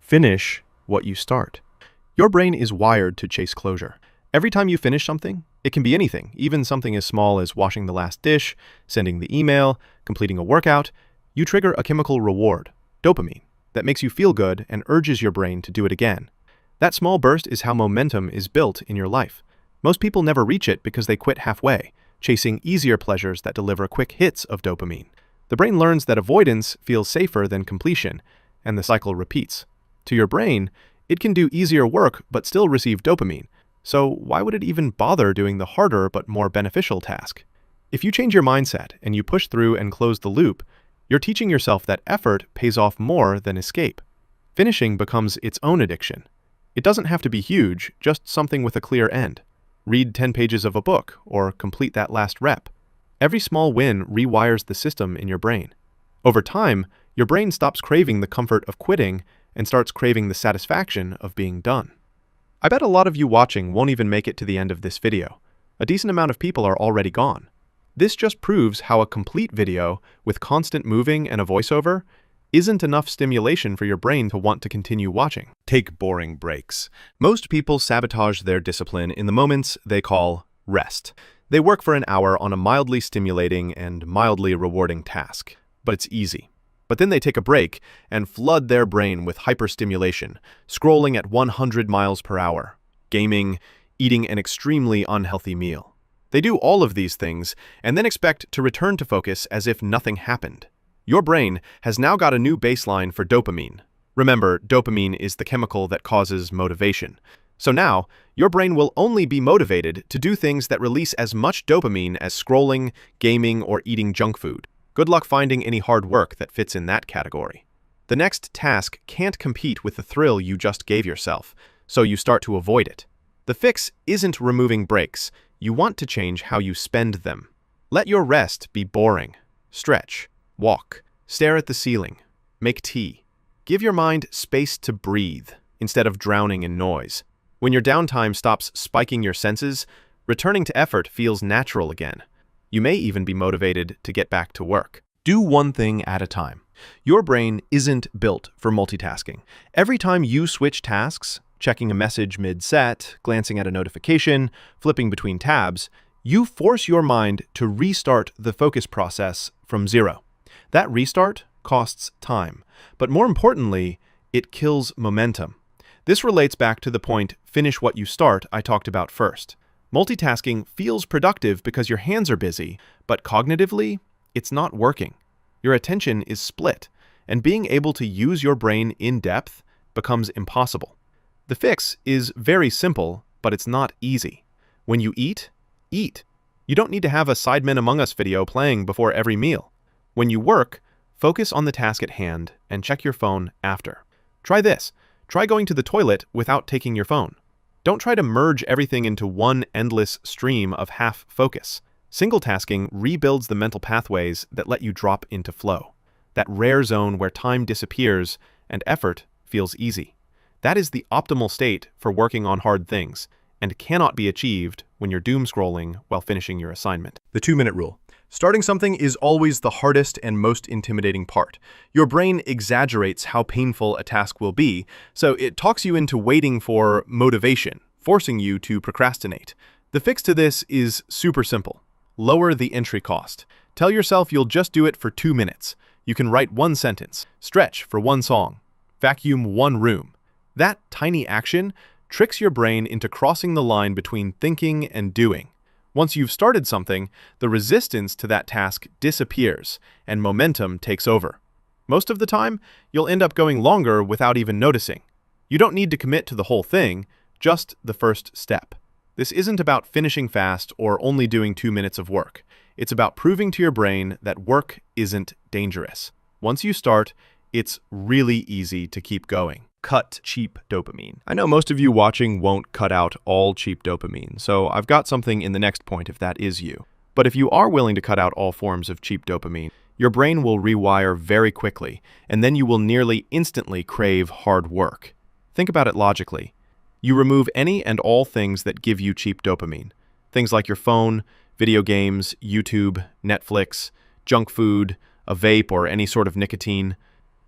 Finish what you start. Your brain is wired to chase closure. Every time you finish something, it can be anything, even something as small as washing the last dish, sending the email, completing a workout, you trigger a chemical reward, dopamine, that makes you feel good and urges your brain to do it again. That small burst is how momentum is built in your life. Most people never reach it because they quit halfway, chasing easier pleasures that deliver quick hits of dopamine. The brain learns that avoidance feels safer than completion, and the cycle repeats. To your brain, it can do easier work but still receive dopamine, so why would it even bother doing the harder but more beneficial task? If you change your mindset and you push through and close the loop, you're teaching yourself that effort pays off more than escape. Finishing becomes its own addiction. It doesn't have to be huge, just something with a clear end. Read 10 pages of a book or complete that last rep. Every small win rewires the system in your brain. Over time, your brain stops craving the comfort of quitting and starts craving the satisfaction of being done. I bet a lot of you watching won't even make it to the end of this video. A decent amount of people are already gone. This just proves how a complete video with constant moving and a voiceover isn't enough stimulation for your brain to want to continue watching. Take boring breaks. Most people sabotage their discipline in the moments they call rest. They work for an hour on a mildly stimulating and mildly rewarding task, but it's easy. But then they take a break and flood their brain with hyperstimulation, scrolling at 100 miles per hour, gaming, eating an extremely unhealthy meal. They do all of these things and then expect to return to focus as if nothing happened. Your brain has now got a new baseline for dopamine. Remember, dopamine is the chemical that causes motivation. So now, your brain will only be motivated to do things that release as much dopamine as scrolling, gaming, or eating junk food. Good luck finding any hard work that fits in that category. The next task can't compete with the thrill you just gave yourself, so you start to avoid it. The fix isn't removing breaks. You want to change how you spend them. Let your rest be boring. Stretch, walk, stare at the ceiling, make tea. Give your mind space to breathe instead of drowning in noise. When your downtime stops spiking your senses, returning to effort feels natural again. You may even be motivated to get back to work. Do one thing at a time. Your brain isn't built for multitasking. Every time you switch tasks, checking a message mid-set, glancing at a notification, flipping between tabs, you force your mind to restart the focus process from zero. That restart costs time, but more importantly, it kills momentum. This relates back to the point, finish what you start, I talked about first. Multitasking feels productive because your hands are busy, but cognitively, it's not working. Your attention is split, and being able to use your brain in depth becomes impossible. The fix is very simple, but it's not easy. When you eat, eat. You don't need to have a Sidemen Among Us video playing before every meal. When you work, focus on the task at hand and check your phone after. Try this. Try going to the toilet without taking your phone. Don't try to merge everything into one endless stream of half focus. Single tasking rebuilds the mental pathways that let you drop into flow, that rare zone where time disappears and effort feels easy. That is the optimal state for working on hard things and cannot be achieved when you're doom scrolling while finishing your assignment. The 2-minute rule. Starting something is always the hardest and most intimidating part. Your brain exaggerates how painful a task will be, so it talks you into waiting for motivation, forcing you to procrastinate. The fix to this is super simple. Lower the entry cost. Tell yourself you'll just do it for 2 minutes. You can write 1 sentence, stretch for 1 song, vacuum 1 room. That tiny action tricks your brain into crossing the line between thinking and doing. Once you've started something, the resistance to that task disappears and momentum takes over. Most of the time, you'll end up going longer without even noticing. You don't need to commit to the whole thing, just the first step. This isn't about finishing fast or only doing 2 minutes of work. It's about proving to your brain that work isn't dangerous. Once you start, it's really easy to keep going. Cut cheap dopamine. I know most of you watching won't cut out all cheap dopamine, so I've got something in the next point if that is you. But if you are willing to cut out all forms of cheap dopamine, your brain will rewire very quickly, and then you will nearly instantly crave hard work. Think about it logically. You remove any and all things that give you cheap dopamine. Things like your phone, video games, YouTube, Netflix, junk food, a vape, or any sort of nicotine.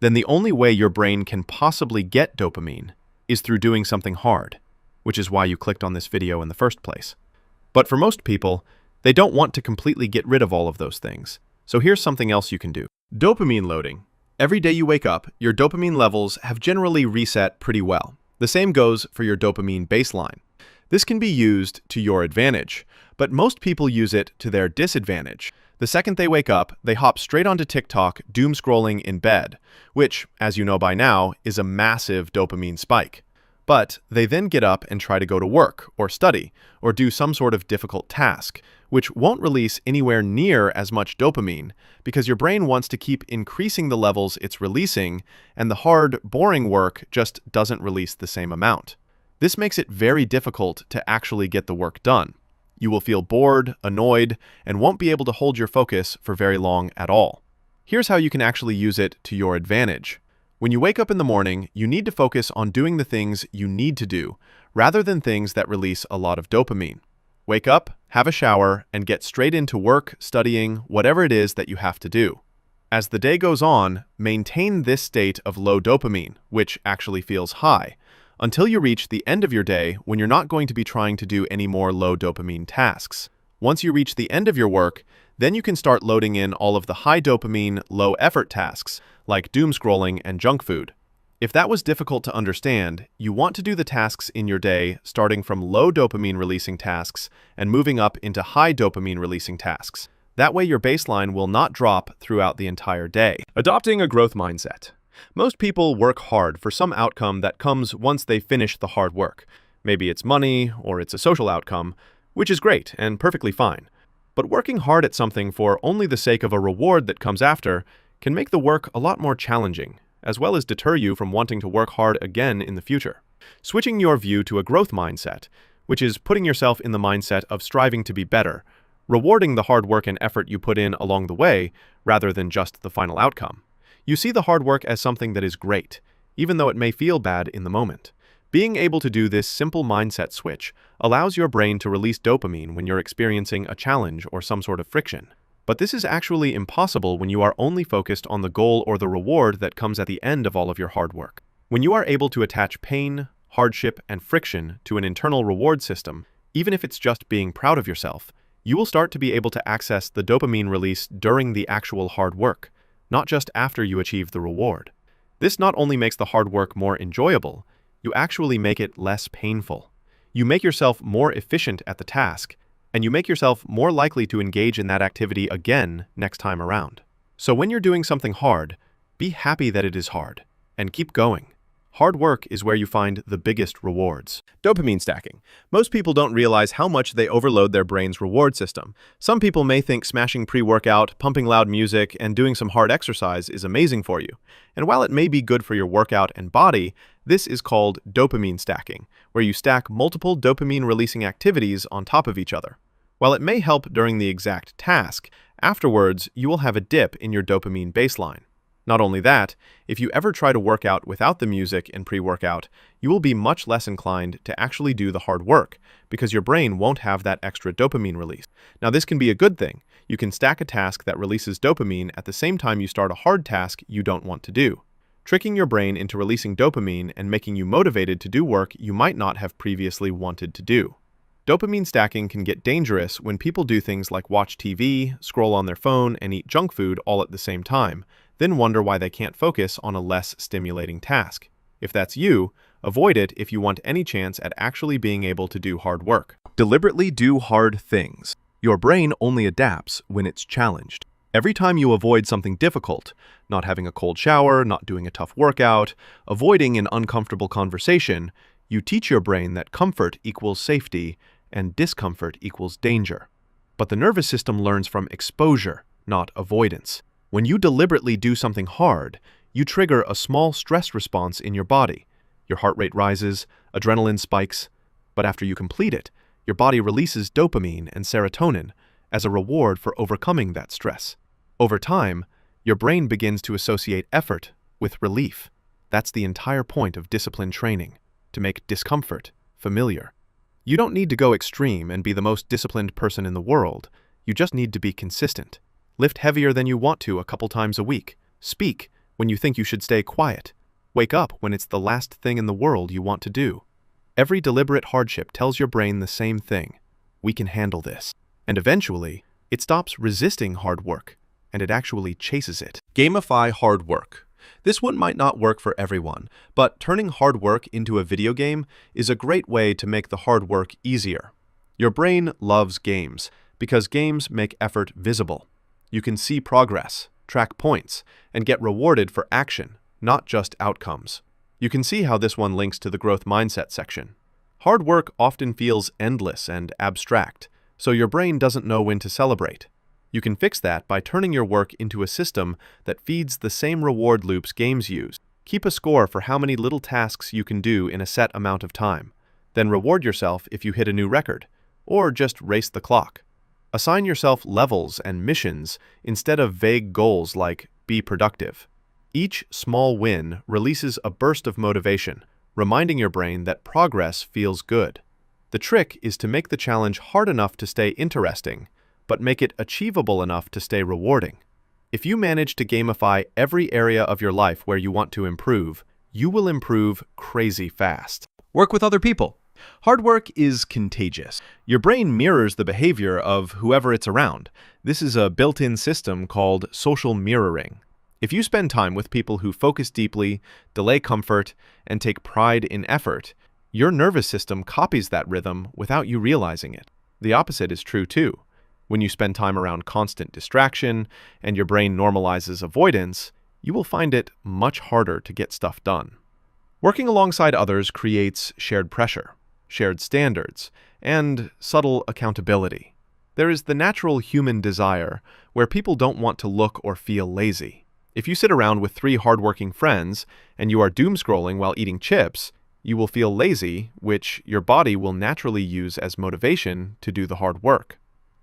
then the only way your brain can possibly get dopamine is through doing something hard, which is why you clicked on this video in the first place. But for most people, they don't want to completely get rid of all of those things. So here's something else you can do. Dopamine loading. Every day you wake up, your dopamine levels have generally reset pretty well. The same goes for your dopamine baseline. This can be used to your advantage, but most people use it to their disadvantage. The second they wake up, they hop straight onto TikTok, doom scrolling in bed, which, as you know by now, is a massive dopamine spike. But they then get up and try to go to work, or study, or do some sort of difficult task, which won't release anywhere near as much dopamine, because your brain wants to keep increasing the levels it's releasing, and the hard, boring work just doesn't release the same amount. This makes it very difficult to actually get the work done. You will feel bored, annoyed, and won't be able to hold your focus for very long at all. Here's how you can actually use it to your advantage. When you wake up in the morning, you need to focus on doing the things you need to do, rather than things that release a lot of dopamine. Wake up, have a shower, and get straight into work, studying, whatever it is that you have to do. As the day goes on, maintain this state of low dopamine, which actually feels high, until you reach the end of your day when you're not going to be trying to do any more low dopamine tasks. Once you reach the end of your work, then you can start loading in all of the high dopamine, low effort tasks, like doom scrolling and junk food. If that was difficult to understand, you want to do the tasks in your day starting from low dopamine releasing tasks and moving up into high dopamine releasing tasks. That way your baseline will not drop throughout the entire day. Adopting a growth mindset. Most people work hard for some outcome that comes once they finish the hard work. Maybe it's money or it's a social outcome, which is great and perfectly fine. But working hard at something for only the sake of a reward that comes after can make the work a lot more challenging, as well as deter you from wanting to work hard again in the future. Switching your view to a growth mindset, which is putting yourself in the mindset of striving to be better, rewarding the hard work and effort you put in along the way, rather than just the final outcome. You see the hard work as something that is great, even though it may feel bad in the moment. Being able to do this simple mindset switch allows your brain to release dopamine when you're experiencing a challenge or some sort of friction. But this is actually impossible when you are only focused on the goal or the reward that comes at the end of all of your hard work. When you are able to attach pain, hardship, and friction to an internal reward system, even if it's just being proud of yourself, you will start to be able to access the dopamine release during the actual hard work, not just after you achieve the reward. This not only makes the hard work more enjoyable, you actually make it less painful. You make yourself more efficient at the task, and you make yourself more likely to engage in that activity again next time around. So when you're doing something hard, be happy that it is hard, and keep going. Hard work is where you find the biggest rewards. Dopamine stacking. Most people don't realize how much they overload their brain's reward system. Some people may think smashing pre-workout, pumping loud music, and doing some hard exercise is amazing for you. And while it may be good for your workout and body, this is called dopamine stacking, where you stack multiple dopamine-releasing activities on top of each other. While it may help during the exact task, afterwards you will have a dip in your dopamine baseline. Not only that, if you ever try to work out without the music and pre-workout, you will be much less inclined to actually do the hard work, because your brain won't have that extra dopamine release. Now this can be a good thing. You can stack a task that releases dopamine at the same time you start a hard task you don't want to do, tricking your brain into releasing dopamine and making you motivated to do work you might not have previously wanted to do. Dopamine stacking can get dangerous when people do things like watch TV, scroll on their phone, and eat junk food all at the same time, then wonder why they can't focus on a less stimulating task. If that's you, avoid it if you want any chance at actually being able to do hard work. Deliberately do hard things. Your brain only adapts when it's challenged. Every time you avoid something difficult, not having a cold shower, not doing a tough workout, avoiding an uncomfortable conversation, you teach your brain that comfort equals safety and discomfort equals danger. But the nervous system learns from exposure, not avoidance. When you deliberately do something hard, you trigger a small stress response in your body. Your heart rate rises, adrenaline spikes, but after you complete it, your body releases dopamine and serotonin as a reward for overcoming that stress. Over time, your brain begins to associate effort with relief. That's the entire point of discipline training, to make discomfort familiar. You don't need to go extreme and be the most disciplined person in the world. You just need to be consistent. Lift heavier than you want to a couple times a week. Speak when you think you should stay quiet. Wake up when it's the last thing in the world you want to do. Every deliberate hardship tells your brain the same thing. We can handle this. And eventually, it stops resisting hard work, and it actually chases it. Gamify hard work. This one might not work for everyone, but turning hard work into a video game is a great way to make the hard work easier. Your brain loves games because games make effort visible. You can see progress, track points, and get rewarded for action, not just outcomes. You can see how this one links to the growth mindset section. Hard work often feels endless and abstract, so your brain doesn't know when to celebrate. You can fix that by turning your work into a system that feeds the same reward loops games use. Keep a score for how many little tasks you can do in a set amount of time. Then reward yourself if you hit a new record, or just race the clock. Assign yourself levels and missions instead of vague goals like be productive. Each small win releases a burst of motivation, reminding your brain that progress feels good. The trick is to make the challenge hard enough to stay interesting, but make it achievable enough to stay rewarding. If you manage to gamify every area of your life where you want to improve, you will improve crazy fast. Work with other people. Hard work is contagious. Your brain mirrors the behavior of whoever it's around. This is a built-in system called social mirroring. If you spend time with people who focus deeply, delay comfort, and take pride in effort, your nervous system copies that rhythm without you realizing it. The opposite is true too. When you spend time around constant distraction and your brain normalizes avoidance, you will find it much harder to get stuff done. Working alongside others creates shared pressure, shared standards, and subtle accountability. There is the natural human desire where people don't want to look or feel lazy. If you sit around with 3 hardworking friends and you are doom scrolling while eating chips, you will feel lazy, which your body will naturally use as motivation to do the hard work.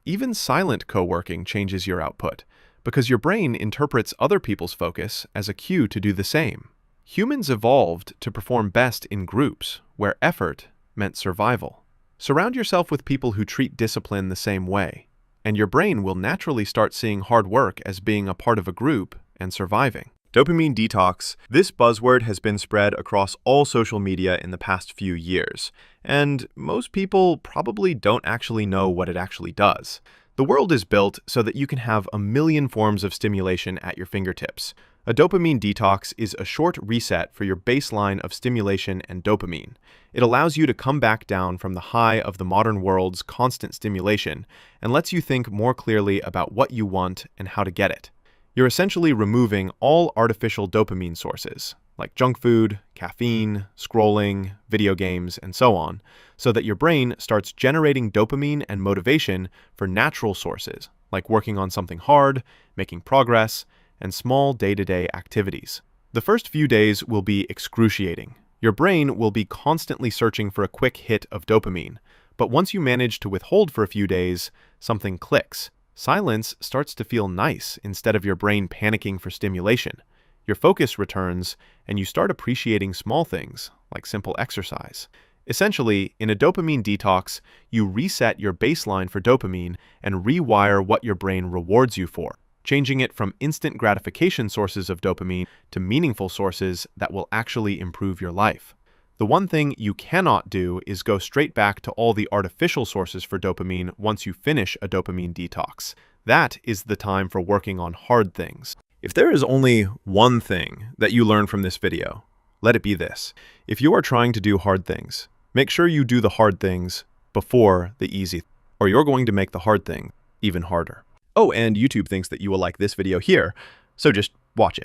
Even silent co-working changes your output, because your brain interprets other people's focus as a cue to do the same. Humans evolved to perform best in groups, where effort meant survival. Surround yourself with people who treat discipline the same way, and your brain will naturally start seeing hard work as being a part of a group and surviving. Dopamine detox. This buzzword has been spread across all social media in the past few years, and most people probably don't actually know what it actually does. The world is built so that you can have a million forms of stimulation at your fingertips. A dopamine detox is a short reset for your baseline of stimulation and dopamine. It allows you to come back down from the high of the modern world's constant stimulation and lets you think more clearly about what you want and how to get it. You're essentially removing all artificial dopamine sources, like junk food, caffeine, scrolling, video games, and so on, so that your brain starts generating dopamine and motivation for natural sources, like working on something hard, making progress, and small day-to-day activities. The first few days will be excruciating. Your brain will be constantly searching for a quick hit of dopamine, but once you manage to withhold for a few days, something clicks. Silence starts to feel nice instead of your brain panicking for stimulation. Your focus returns, and you start appreciating small things, like simple exercise. Essentially, in a dopamine detox, you reset your baseline for dopamine and rewire what your brain rewards you for, changing it from instant gratification sources of dopamine to meaningful sources that will actually improve your life. The one thing you cannot do is go straight back to all the artificial sources for dopamine once you finish a dopamine detox. That is the time for working on hard things. If there is only one thing that you learn from this video, let it be this. If you are trying to do hard things, make sure you do the hard things before the easy, or you're going to make the hard thing even harder. Oh, and YouTube thinks that you will like this video here, so just watch it.